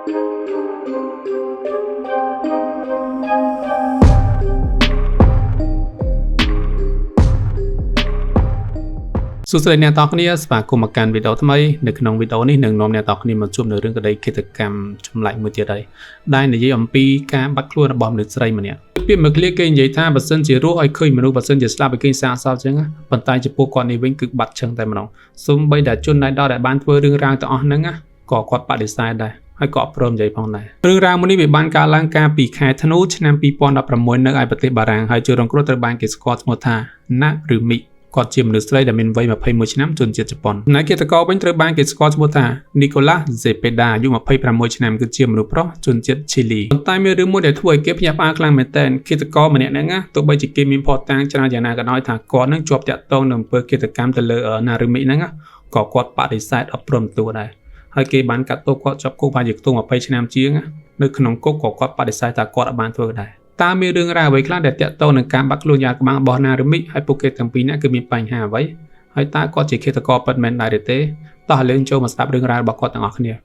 สุดท้ายเนี่ยตอนนี้สปาคุมการวิดีโอทำไมในขนมวิดีโอนี้หนึ่งนมเนี่ยตอนนี้มันจุ่มในเรื่องกระไดกิจกรรมชมไหลมือเดียดได้ในยี่อมปีการบักครัวระบอมหรือไรมันเนี่ยเปลี่ยนมาเคลียร์เกณฑ์ใหญ่ท่าบัตรเส้นจีรู้ไอ้เคยมนุษย์บัตรเส้นจีสลาไปเกณฑ์สาวสาวจังอ่ะปัจจัยจะพวกก่อนในวิ่งคือบัตรเชิงแต่มันองสมใบแต่จุนได้ดาวแต่บ้านเพื่อเรื่องรางแต่อ่อนนั่งอ่ะก่อกอดปะดีไซน์ได้ให้เกาะพร้อมใจพองได้เรื่องราวมันนี้เป็นบ้านการล้างการปีแคธนูชนำปีปอนดับประมวลนักไอปฏิบารังให้เจอรองกรตระบานเกสกอตสมธาณหรือมิกอดเจียมหรือสไลด์ดามินไว้มาพายมือชนะจนเจ็ดญี่ปุ่นนักเกตกอเป็นตระบานเกสกอตสมธานิโคลัสเซเปดาอยู่มาพายประมวลชนะคือเจียมหรือเพราะจนเจ็ดชิลีคนใต้มีเรื่องมัวแต่ถ้วยเก็บยาปลากลางเมตเตนเกตกอมันเนี่ยนั่งอ่ะตัวใบจิกเกมินพอตังชนะอย่างนากันน้อยถากอนั่งจบจะต้องนำเปิดเกตกรรมตะเลอนารุมินั่งอ่ะก่อกอดปะดิไซด์อัปรมตัวได้ให้เกบันกัดตัวก็จับกู้พายิกตัวมาไปชนะเจียงในขนมก๊กก็ปฏิเสธจากกอดบานตัวได้ตามีเรื่องราวไว้คลาดเด็ดเตะในการบักลุยยากบางบอนาหรือมิให้โปเกตตั้งปีนี้คือมีปัญหาไว้ให้ตาก็จะเคิดตะกอปัดแมนได้เต้ต่อเรื่องโจมาสับเรื่องราวบอกกอดต่างออกเนี่ย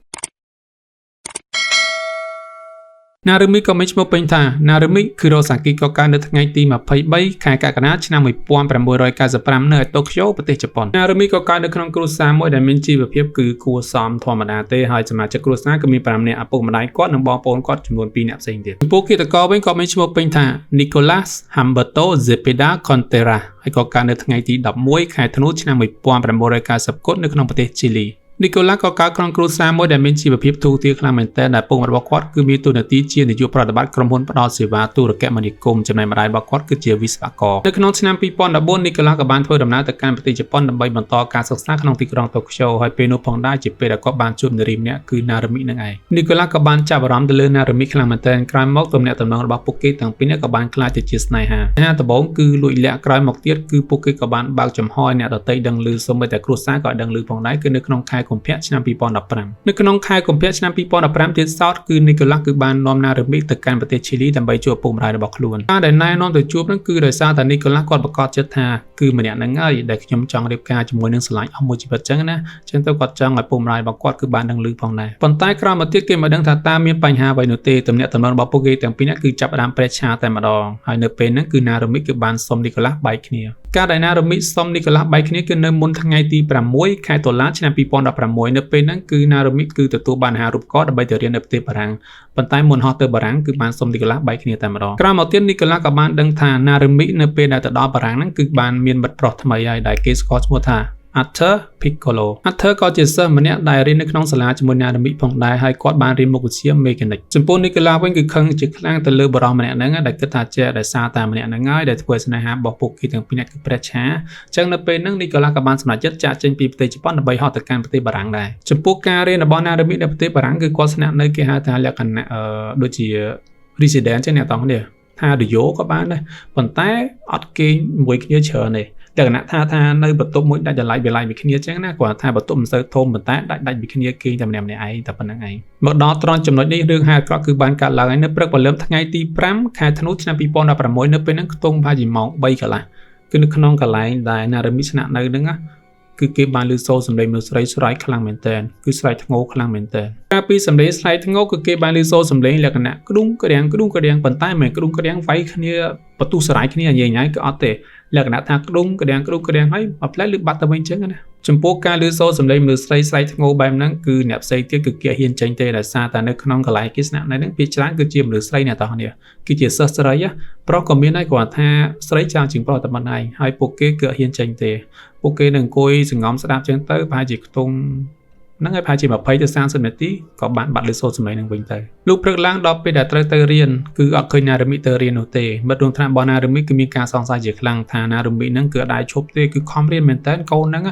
นารุมิก็ไม่ใช่มาเป็นท่านารุมิคือโรซากิก็การเดินทางไงตีมาไปใบขายกากนาชนะไม่ป้อมประมวยรอยการสปรามเนอร์โตเกียวประเทศญี่ปุ่นนารุมิก็การเดินขนมกรุซามวยแต่เมนจีแบบเพียบคือกูซ้อมธรรมดาเต้ให้จะมาจากกรุซาก็มีประมเนี่ยอปุมาได้ก็นำบอลโปนก็จำนวนปีเนี่ยเสียงเดียวพวกที่ตะกอเป็นก็ไม่ใช่มาเป็นท่านิโคลัสฮัมเบโตเซเปดาคอนเตราให้ก็การเดินทางไงตีดับมวยขายธนูชนะไม่ป้อมประมวยรอยการสับกดในขนมประเทศชิลีนิโคลัสก็การครองกรุซามวยแต่เมนจีแบบเพียบทูตีคลาเมนเตอร์แต่ปุ่มระบบควอดคือมีตัวนาทีเชียนในยุคปฏิบัติกรมพลปดอสิวาตูระแกมณิคมจำนายมาได้บักควอดคือเจียวิสปากอในขนมชนะปีปอนดับบนนิโคลัสกับบานเพื่อดำน้ำแต่การปฏิจิปอนดับใบบรรทอการศึกษาขนมตีกรองโตเกียวให้เป็นอุปองได้จิตเปรย์ก็บานจุ่มในริมเนี่ยคือนารุมินั่งไงนิโคลัสกับบานจับรำเดลือนารุมิคลาเมนเตอร์กลายมอกตัวเนี่ยตำนองระบบโปเกตต่างปีเนี่ยกับบานคลายติดจิสไนฮะตะบงคือลุยเละกลายมอกเตียคือโปเกตกับบานบางจำห้อยเนี่ยต่อเตยดังลือสมบัติแต่ครูซ่าก็ดังลือพองได้คือในขนมคายของเพียชนะปีปอนดับปรำในขนมคายของเพียชนะปีปอนดับปรำที่ซอสคือนิโคลัสคือบานนอมนารุมิแต่การประเทศชิลีดับใบจั่วปุ่มรายระบบคลวนแต่นายนอมตัวจูบนั่นคือโดยซาแต่นิโคลัสก่อนประกอบเจตาคือมันเนี่ยนั่งง่ายแต่ขยมจังเรียบการจำนวนหนึ่งสลายเอามือจิบจังนะเช่นตัวกอดจังไอ้ปุ่มรายประกอบคือบานดังลือพองได้ปนใต้คราวมาเทียบเกมมาดังตามีปัญหาไวโนเตตำเนี่ยตำนองระบบโปเกตแต่ปีนี้คือจับดามเปรชาแต่มาดองไอ้เนเปนนั่นคือนารุมิคือบานสมนิโคลัสใบเนียการได้นารุมิสมนิโคลัสใบเนียคือเนินมุนทางไงตีประมวยใครตัวล้านชนะปีปอนดับประมวยเนเปนนั่นคือนารุมิคือตัวบานหารูปก้อนใบเตอร์เรียนเนเปบารังปนใต้มุนฮอตเตอร์บารังคือบานสมนิโคลัสใบเนียแต่มาดองคราวมาเทียบนิโคลัสกับบานดังทานารุมิเนเปนได้แต่ดอบารังนั่นคือบานเมียนบัดปลอดทำไมได้เกสคอสโมธาอัตเทอร์พิกโคโลอัตเทอร์ก็จะเสริมมันเนี่ยได้เรียนในขนมสลาจมูกนาดมิพงได้ให้กอดบานเรียนมุกเชียมเมกันนิกจำพวกนิกลาเป็นคือคังจิกล่างตะลือบรอมันเนี่ยนั่งได้กระตาเจได้ซาตามันเนี่ยนั่งง่ายได้ถวยสนายหาบอกปุกกีถึงปีนี้คือประชาจังนับเป็นนั่งนิกลากับบานสมัยจัดจ่าเจนปีปฏิจิปอนใบหอตการปฏิบารังได้จำพวกการเรียนในบอนาดมิในปฏิบารังคือก็สนะในกีฬาทางเรียกกันโดยที่รีสิเดนต์เช่นเนี่ยต้องเดียวถ้าดูโยก็บ้านได้ผลแต่อัดเกย์มวยเยอะเชิญเลยดังนั้นถ้าในบทตุ้มมวยได้จะไล่ไปไล่บิคเนียจังนะกว่าถ้าบทตุ้มเซอร์โทมบทแต่ได้บิคเนียเกย์จำแนมในไอแต่เป็นยังไงเมื่อดอตรอนจำนวนนี้เรื่องหาก็คือบานการหลังในเปลือกบอลเริ่มทั้งไงตีพรำขายธนุชนะปีปอนดับประมวยเนื้อเป็นนั่งตรงพาจิมองใบกันละคือนึกขนองกันไหลได้นาเรมิชนะในนึงอ่ะคือเก็บบานลูโซสำเร็จมือสไลด์สไลด์คลังเหมือนเดิมคือสไลด์ทั้งโง่คลังเหมือนเดิมการปีสำเร็จสไลด์ทั้งโง่คือเก็บบานลูโซสำเร็จแล้วกันนะกระดุมกระเดียงกระดุมกระเดียงปันใต้เหมือนกระดุมกระเดียงไฟขณีประตูสไลด์ขณีใหญ่ใหญ่ก็เอาแต่แล้วกันนะทางกระดุมกระเดียงให้มาพลายหรือบัตรตะวันเชิงกันนะจำพวกการลูโซสำเร็จมือสไลด์ทั้งโง่แบบนั้นคือเนี่ยใส่ที่คือเกี่ยเฮียนเจนเตะแต่ซาแต่ในขนองกันไหลกิสนะในนั้นพิจารณาคือเจียมหรือสไลด์เนี่ยต่อเนี่ยคือเจียสไลด์เพราะก็มีได้กว่าถ้าสไลด์จางจึงเพราะแต่มันในให้โปเกเกี่ยเฮียนเจนเตะโปเกหนึ่งคุยถึงงอมสตาร์เจนเตอร์พายจิกตรงนั่งไอ้พายจิแบบเพย์จะสร้างสมัยที่ก็บัตรลิโซสมัยหนึ่งวิ่งเตอลูกพลังล้างดอกไปดัดเตอร์เรียนคืออักเคยนารุมิเตอร์เรียนโนเตบัดดวงทางบอนารุมิคือมีการสองสายจิกลังทานารุมินั่งเกิดได้ชบเตคือคอมเรียนเหมือนเต้นเขานั่ง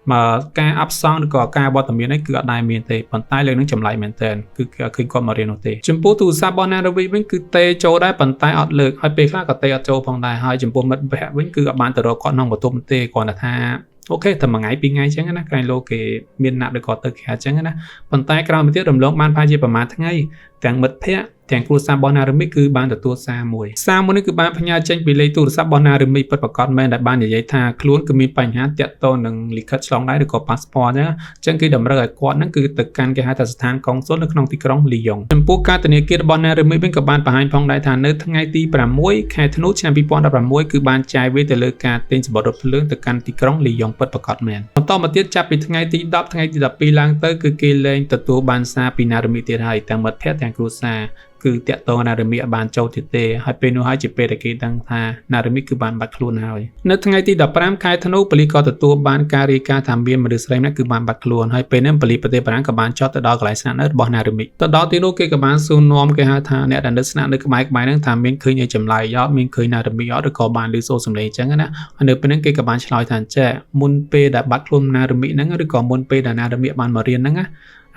มาการอัพซองหรือก็การบอตมีนั่นเกิดได้เมียนเตปันใต้เลยนั่งจำไหลเหมือนเต้นคือเคยก็มาเรียนโนเตจมพูตูซาบอนารุมิวิ่งคือเตโจได้ปันใต้อัดเลิกให้ไปฆ่ากับเตโจพองได้ให้จมพูมัดแบบวิ่งคือบ้านแต่เราก่อนน้องประตูมันเตก่อนนะท่าโอเคทำมาไงปีไงจังนะไกลโลเกมีนหนักโดยก่อตึกแค่จังนะปันใต้กลางประเทศดำลงบ้านพายจีประมาณทั้งไงแต่งมัดเพะ ទាំងគ្រួសាររបស់ណារ៉ូមីគឺបានទទួលសារមួយនេះគឺបានផ្ញើចេញពីលេខទូរស័ព្ទរបស់ណារ៉ូមីពិតប្រាកដមែនដែលបាននិយាយថាខ្លួនគឺមានបញ្ហាទាក់ទងនឹងលិខិតឆ្លងដែនឬក៏ passport អញ្ចឹងគេតម្រូវឲ្យគាត់ហ្នឹងគឺទៅកាន់គេហៅថាស្ថានកុងស៊ុលនៅក្នុងទីក្រុងលីយ៉ុងចំពោះការធនាគាររបស់ណារ៉ូមីវិញក៏បានបង្ហាញផងដែរថានៅថ្ងៃទី6ខែធ្នូឆ្នាំ2016គឺបានចាយវាយទៅលើការទិញសំបុត្ររថភ្លើងទៅកាន់ទីក្រុងលីយ៉ុងពិតប្រាកដមែនបន្តមកទៀតចាប់ពីថ្ងៃទី10ថ្ងៃទី12ឡើងទៅគឺគេលែងទទួលបានសារពីណារ៉ូមីទៀតហើយទាំងមិត្តភ័ក្តិទាំងគ្រួសារគឺតាក់ទងណារ៉ូមីឲ្យបានចូលទៀតទេហើយពេលនោះហើយជាពេលដែលគេដឹងថាណារ៉ូមីគឺបានបាត់ខ្លួនហើយនៅថ្ងៃទី15ខែធ្នូប៉ូលីសក៏ទទួលបានការរាយការណ៍ថាមានមនុស្សស្រីម្នាក់គឺបានបាត់ខ្លួនហើយពេលនេះប៉ូលីសប្រទេសបារាំងក៏បានចុះទៅដល់កន្លែងស្នាក់នៅរបស់ណារ៉ូមីទៅដល់ទីនោះគេក៏បានសួរនាំគេហៅថាអ្នកដែលនៅស្នាក់នៅក្បែរហ្នឹងថាមានឃើញអីចម្លែកអត់មានឃើញណារ៉ូមីអត់ឬក៏បានឮសូរសំឡេងអញ្ចឹងណាហើយនៅពេលហ្នឹងគេក៏បានឆ្លើយថាចេះមុនពេលដែលបាត់ខ្លួនណារ៉ូមីហ្នឹងឬក៏មុនពេលដែលណារ៉ូមីបានមករៀនហ្នឹងណា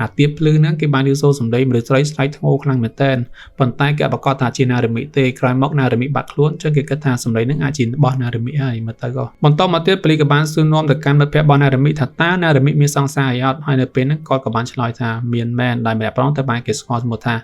អាទៀបភ្លឺហ្នឹងគេបានឮសូរសំឡេងមនុស្សស្រីស្រែកធ្ងោខ្លាំងមែនទែនប៉ុន្តែគេប្រកាសថាជាណារ៉ូមីទេក្រោយមកណារ៉ូមីបាត់ខ្លួនអញ្ចឹងគេគិតថាសំឡេងហ្នឹងអាចជារបស់ណារ៉ូមីហើយមកទៅក៏បន្តមកទៀតប៉ូលីសក៏បានសួរនាំទៅកាន់មិត្តភ័ក្តិរបស់ណារ៉ូមីថាតើណារ៉ូមីមានសង្សារអីអត់ហើយនៅពេលហ្នឹងគាត់ក៏បានឆ្លើយថាមានមែនដែលម្នាក់ប្រងទៅបានគេស្គាល់ឈ្មោះថា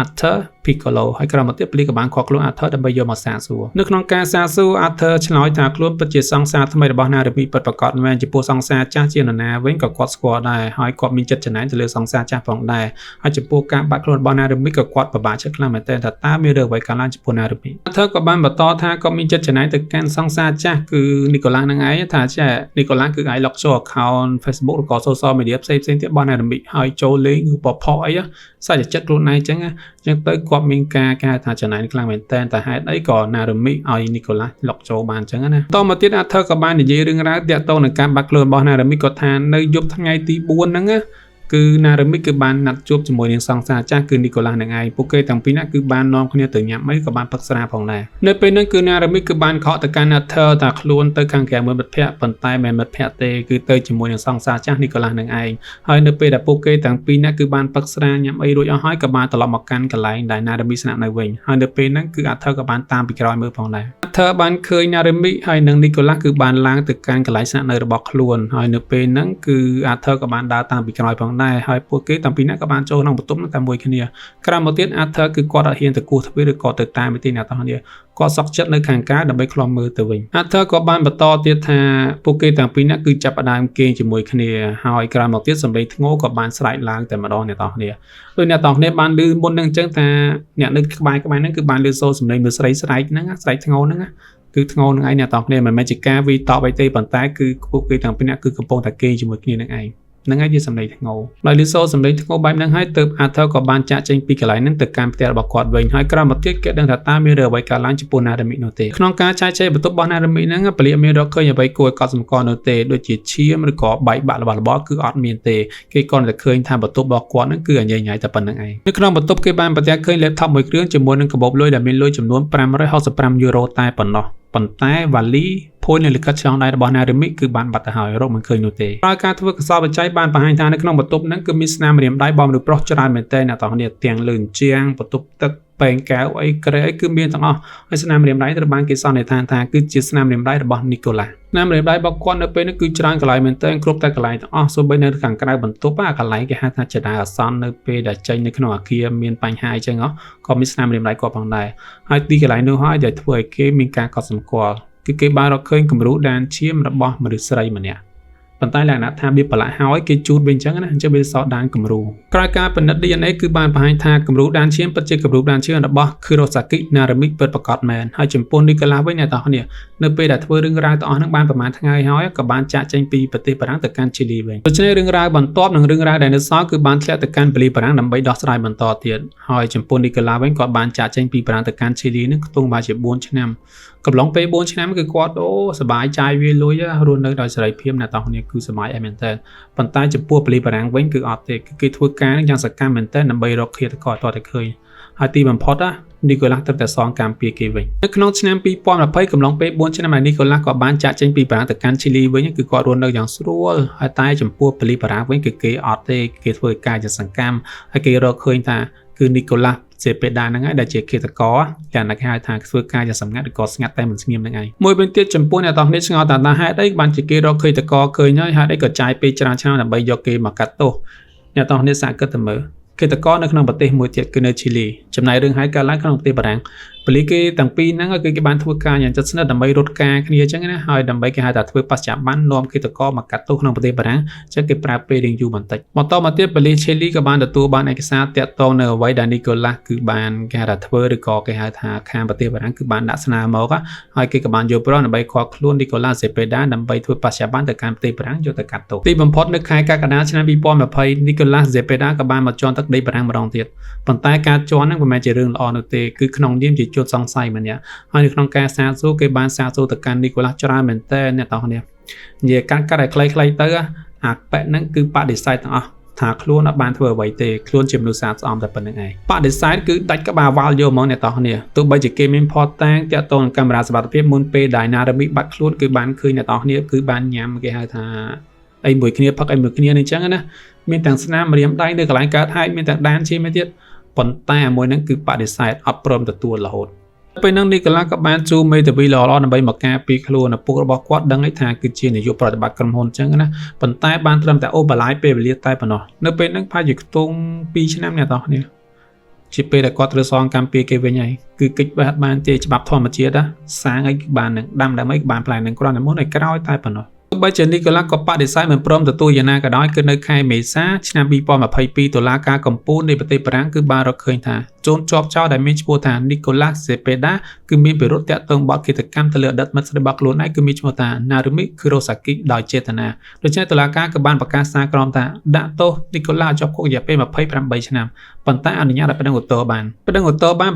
Arthur Piccolo ហើយក្រោយមកទៀតប៉ូលីសក៏បានខកខ្លួន Arthur ដើម្បីយកមកសាកសួរនៅក្នុងការសាកសួរ Arthur ឆ្លើយថាខ្លួនពិតជាសង្សារថ្មីរបស់ណារ៉ូមីពិតប្រាកដមែនចំពោះសង្សារចាស់ជានរណាវិញក៏គាត់ស្គាល់ដែរហើយគាត់មានចិត្តចំណានទៅលើសង្សារចាស់ផងដែរហើយចំពោះការបាត់ខ្លួនរបស់ណារ៉ូមីក៏គាត់ពិបាកចិត្តខ្លាំងមែនទែនថាតើមានរឿងអ្វីកើតឡើងចំពោះណារ៉ូមី Arthur ក៏បានបន្តថាគាត់មានចិត្តចំណានទៅកាន់សង្សារចាស់គឺ Nicolas នឹងឯងថាចា Nicolas គឺអាច log ចូល account Facebook ឬក៏ social media ផ្សេងៗទៀតរបស់ណារ៉ូមីហើយចូលលេងឬបផុសអីសាច់ចិត្តខ្លួនឯងអញ្ចឹងទៅគាត់មានការថាចំណានខ្លាំងមែនតើតែហេតុអីក៏ណារ៉ូមីឲ្យ Nicolas លុកចូលបានអញ្ចឹងណាតមកទៀត Arthur ក៏បាននិយាយរឿងរ៉ាវទាក់ទងនឹងការបាត់ខ្លួនរបស់ណារ៉ូមីគាត់ថានៅយប់ថ្ងៃទី4ហ្នឹងគឺណារ៉ូមីគឺបានណាត់ជួបជាមួយនឹងសង្សារចាស់គឺ Nicolas នឹងឯងពួកគេទាំងពីរនាក់គឺបាននាំគ្នាទៅញ៉ាំអីក៏បានផឹកស្រាផងដែរនៅពេលហ្នឹងគឺណារ៉ូមីគឺបានខកទៅកាន់ Arthur ថាខ្លួនទៅខាងក្រៅមើលមិត្តភ័ក្តិប៉ុន្តែមិនមិត្តភ័ក្តិទេគឺទៅជាមួយនឹងសង្សារចាស់ Nicolas នឹងឯងហើយនៅពេលដែលពួកគេទាំងពីរនាក់គឺបានផឹកស្រាញ៉ាំអីរួចអស់ហើយក៏បានត្រឡប់មកកាន់កន្លែងដែលណារ៉ូមីស្នាក់នៅវិញហើយនៅពេលហ្នឹងគឺ Arthur ក៏បានតាមពីក្រោយមើលផងដែរ Arthur បានឃើញណារ៉ូមីហើយនឹង Nicolas គឺបានឡើងទៅកាន់កន្លែងស្នាក់នៅរបស់ខ្លួនហើយនៅពេលហ្នឹងគឺ Arthur ក៏បានដើរតាមពីក្រោយផងដែរហើយពួកគេតាំងពីណាក៏បានចូលក្នុងបន្ទប់តែមួយគ្នាក្រោយមកទៀត Arthur គឺគាត់អត់ហ៊ានទៅគោះទ្វារឬក៏ទៅតាមទេអ្នកទាំងគ្នាគាត់សក់ចិត្តនៅខាងក្រៅដើម្បីឃ្លាំមើលទៅវិញ Arthur ក៏បានបន្តទៀតថាពួកគេទាំងពីរនាក់គឺចាប់ផ្ដើមគេងជាមួយគ្នាហើយក្រោយមកទៀតសម្លេងធ្ងោក៏បានស្រែកឡើងតែម្ដងអ្នកទាំងគ្នាដោយអ្នកទាំងគ្នាបានឮមុននឹងអញ្ចឹងថាអ្នកនៅក្បែរហ្នឹងគឺបានឮសូរសម្លេងមើលស្រីស្រែកហ្នឹងស្រែកធ្ងោហ្នឹងគឺធ្ងោនឹងឯងអ្នកទាំងគ្នាមិនមែនជាការវីតបអីទេប៉ុន្តែគឺពួកគេទាំងពីរនាក់គឺកំពុងតែគេងជាមួយគ្នានឹងឯងហ្នឹងហើយជាសម្លេងធ្ងោដោយលឺសូរសម្លេងធ្ងោបែបហ្នឹងហើយទើប Arthur ក៏បានចាក់ចេញពីកន្លែងហ្នឹងទៅកាន់ផ្ទះរបស់គាត់វិញហើយក្រោយមកទៀតគេដឹងថាតើមានរឿងអ្វីកើតឡើងចំពោះណារ៉ូមីនោះទេក្នុងការចែកចេញបន្ទប់របស់ណារ៉ូមីហ្នឹងប៉ូលីសមានរកឃើញអ្វីគួរឲ្យកត់សម្គាល់នោះទេដូចជាឈាមឬក៏បែកបាក់របស់របរគឺអត់មានទេគេគ្រាន់តែឃើញថាបន្ទប់របស់គាត់ហ្នឹងគឺអញ្ញៃតែប៉ុណ្្នឹងឯងនៅក្នុងបន្ទប់គេបានប្រទះឃើញ laptop មួយគ្រឿងជាមួយនឹងកាបូបលុយដែលមានលុយចំនួន565 តែប៉ុណ្ណោះប៉ុន្តែវ៉ាលីភួយនៅលិខិតឆ្លងដែនរបស់ណារ៉ូមីគឺបានបាត់ទៅហើយរកមិនឃើញនោះទេក្រោយការធ្វើកសោបច្ច័យបានបង្ហាញថានៅក្នុងបន្ទប់ហ្នឹងគឺមានស្នាមម្រាមដៃរបស់មនុស្សប្រុសច្រើនមែនទែនអ្នកទាំងនេះទាំងលើអញ្ជាងបន្ទប់ទឹកបែងកែវអីក្រែអីគឺមានទាំងអស់ហើយស្នាមម្រាមដៃត្រូវបានគេសន្និដ្ឋានថាគឺជាស្នាមម្រាមដៃរបស់ Nicolas ស្នាមម្រាមដៃរបស់គាត់នៅពេលនេះគឺច្រើនកន្លែងមែនទែនគ្រប់តែកន្លែងទាំងអស់សូម្បីនៅខាងក្រៅបន្ទប់អាកន្លែងគេហៅថាចដាអាសន្ននៅពេលដែលចេញនៅក្នុងអាគារមានបញ្ហាអីចឹងក៏មានស្នាមម្រាមដៃគាត់ផងដែរហើយទីកន្លែងនោះហើយដែលធ្វើឲ្យគេមានការកត់សម្គាល់គឺគេបានរកឃើញគំរូដានឈាមរបស់មនុស្សស្រីម្នាក់ប៉ុន្តែលក្ខណៈថាវាប្រឡាក់ហើយគេជូតវិញអញ្ចឹងណាអញ្ចឹងវាសតដានគំរូក្រោយការពិនិត្យ DNA គឺបានបង្ហាញថាគំរូដានឈាមពិតជាគំរូដានឈាមរបស់ Kurosaki Narumi ពិតប្រាកដមែនហើយចំពោះ Nicolas វិញអ្នកទាំងគ្នានៅពេលដែលធ្វើរឿងរ៉ាវទាំងអស់ហ្នឹងបានប្រហែលថ្ងៃហើយក៏បានចាក់ចេញពីប្រទេសបារាំងទៅកាន់ Chile វិញដូច្នេះរឿងរ៉ាវបន្ទាប់និងរឿងរ៉ាវដែលនៅសល់គឺបានធ្លាក់ទៅកាន់ប៉ូលីសបារាំងដើម្បីដោះស្រាយបន្តទៀតហើយចំពោះ Nicolas វិញគាត់បានចាក់ចេញពីបារាំងទៅកាន់ Chile ហ្នឹងខ្ទង់ប្រហែលជា4ឆ្នាំកំឡុងពេល4ឆ្នាំគឺគាត់សប្បាយចាយវាលុយរស់នៅដោយសេរីភាពអ្នកទាំងគ្នាគឺសប្បាយមែនតើប៉ុន្តែចំពោះប៉ូលីសបារាំងវិញគឺអត់ទេគឺគេធ្វើការយ៉ាងសកម្មមែនតើដើម្បីរកឃាតករទាល់តែឃើញហើយទីបំផុតNicolas ត្រូវតែសងកម្មពីគេវិញនៅក្នុងឆ្នាំ2020កំឡុងពេល4ឆ្នាំហើយ Nicolas ក៏បានចាក់ចេញពីបារាំងទៅកាន់ Chile វិញគឺគាត់រស់នៅយ៉ាងស្រួលហើយតែចំពោះប៉ូលីសបារាំងវិញគឺគេអត់ទេគេធ្វើការយ៉ាងសកម្មហើយគេរកឃើញថាគឺ Nicolasជាពេលដែរហ្នឹងហើយដែលជាឃាតករយ៉ាងណាគេហៅថាធ្វើការយ៉ាងសម្ងាត់ឬក៏ស្ងាត់តែមិនស្ងៀមហ្នឹងឯងមួយវិញទៀតចំពោះអ្នកទាំងនេះឆ្ងល់ថាហេតុអីបានជាគេរកឃាតករឃើញហើយហេតុអីក៏ចាយពេលច្រើនឆ្នាំដើម្បីយកគេមកកាត់ទោសអ្នកទាំងនេះសាកគិតទៅមើល គេតកនៅក្នុងប្រទេសមួយទៀតគឺនៅឈីលីចំណាយរឿងហើយកើតឡើងក្នុងប្រទេសបារាំងប៉ូលីសគេទាំងពីរហ្នឹងគឺគេបានធ្វើការយ៉ាងជិតស្និទ្ធដើម្បីរត់ការគ្នាអញ្ចឹងណាហើយដើម្បីគេហៅថាធ្វើបច្ចុប្បន្ននាំគេតកមកកាត់ទោសក្នុងប្រទេសបារាំងអញ្ចឹងគេប្រើពេលរៀងយូរបន្តិចបន្តមកទៀតប៉ូលីសឈីលីក៏បានទទួលបានឯកសារតាក់ទងនៅអ្វីដែលនីកូឡាស់គឺបានគេហៅថាធ្វើឬក៏គេហៅថាខាងប្រទេសបារាំងគឺបានដាក់ស្នើមកហើយគេក៏បានយល់ព្រមដើម្បីខកខ្លួននីកូឡាស់សេពេដាដើម្បីធ្វើបច្ចុប្បន្នទៅកាន់ប្រទេសបារាំងយកទៅកាត់ទោសទីបំផុតនៅខែកក្កដាឆ្នាំ2020នីកូឡាស់សេពេដាក៏បានមកជន់ទឹកដីបារាំងម្ដងទៀតប៉ុន្តែការជន់ហ្នឹងមិនមែនជារឿងល្អនោះទេគឺក្នុងនាមជាជនសង្ស័យម្នាក់ហើយនៅក្នុងការសាកសួរគេបានសាកសួរទៅកាន់នីកូឡាស់ច្រើនមែនតើអ្នកទាំងគ្នានិយាយកាត់ឲ្យខ្លីៗទៅអាប៉ែកហ្នឹងគឺបដិសេធទាំងអស់ថាខ្លួនអត់បានធ្វើអ្វីទេខ្លួនជាមនុស្សស្អាតស្អំតែប៉ុណ្្នឹងឯងបដិសេធគឺដាច់ក្បាលវ៉ាល់យកហ្មងអ្នកទាំងគ្នាទោះបីជាគេមានផតតាំងតាក់ទងនឹងកាមេរ៉ាសុវត្ថិភាពមុនពេលដែលណារ៉ាមីបាត់ខ្លួនគឺបានឃើញអ្នកទាំងគ្នាគឺបានញ៉ាំគេហៅថាអីមួយគ្នាផឹកអីមួយគ្នានេះអញ្ចឹងណាមានទាំងស្នាមម្រាមដៃនៅកន្លែងកើតហេតុមានទាំងដានជាមានទៀតប៉ុន្តែមួយហ្នឹងគឺបដិសេធអត់ព្រមទទួលរហូតពេលហ្នឹងនីកូឡាក៏បានជួមេធាវីល្អៗដើម្បីមកការពារខ្លួនឪពុករបស់គាត់ដឹងថាគឺជានាយកប្រតិបត្តិក្រុមហ៊ុនអញ្ចឹងណាប៉ុន្តែបានត្រឹមតែអូបន្លាយពេលវេលាតែប៉ុណ្ណោះនៅពេលហ្នឹងប្រហែលជាខ្ទង់2ឆ្នាំអ្នកនរគ្នាជាពេលដែលគាត់ត្រូវសងកម្មពីគេវិញហើយគឺកិច្ចបានជាច្បាប់ធម្មជាតិសាងអីបាននឹងដាំដើម្បីបានផ្លែនឹងគ្រាន់តែមុនឲ្យក្រោយតែប៉ុណ្ណោះទោះបីជានីកូឡាក៏បដិសេធមិនព្រមទទួលយ៉ាងណាក៏ដោយគឺនៅខែមេសាឆ្នាំ2022តុលាការកំពូលនៃប្រទេសបារាំងគឺបានរកឃើញថាជនជាប់ចោទដែលមានឈ្មោះថានីកូឡាស់សេពេដាគឺមានពិរុទ្ធតាក់ទងបទឃាតកម្មទៅលើអតីតមិត្តស្រីរបស់ខ្លួនឯងគឺមានឈ្មោះថាណារូមីគឺរ៉ូសាគីដោយចេតនាដូច្នេះតុលាការក៏បានប្រកាសសារក្រមថាដាក់ទោសនីកូឡាជាប់គុករយៈពេល28ឆ្នាំប៉ុន្តែអនុញ្ញាតឲ្យប្តឹងឧទ្ធរណ៍បាន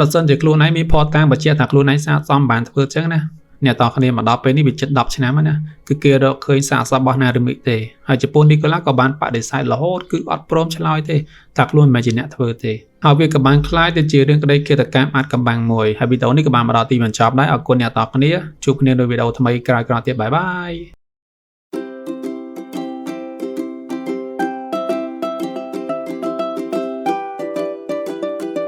បើសិនជាខ្លួនឯងមានភស្តុតាងបញ្ជាក់ថាខ្លួនឯងស្អាតសមបានធ្វើអញ្ចឹងណាអ្នកតគ្នាមកដល់ពេលនេះវាជិត10ឆ្នាំហើយណាគឺគេរកឃើញសាកសពរបស់ណារ៉ាមីទេហើយជប៉ុននីកូឡាក៏បានបដិសេធរហូតគឺអត់ព្រមឆ្លើយទេថាខ្លួនមិនមែនជាអ្នកធ្វើទេហើយវាក៏បានคล้ายទៅជារឿងក្តីឃាតកម្មអាចកំបាំងមួយហើយវីដេអូនេះក៏បានមកដល់ទីបញ្ចប់ដែរអរគុណអ្នកតគ្នាជួបគ្នានៅវីដេអូថ្មីក្រោយៗទៀតបាយបាយ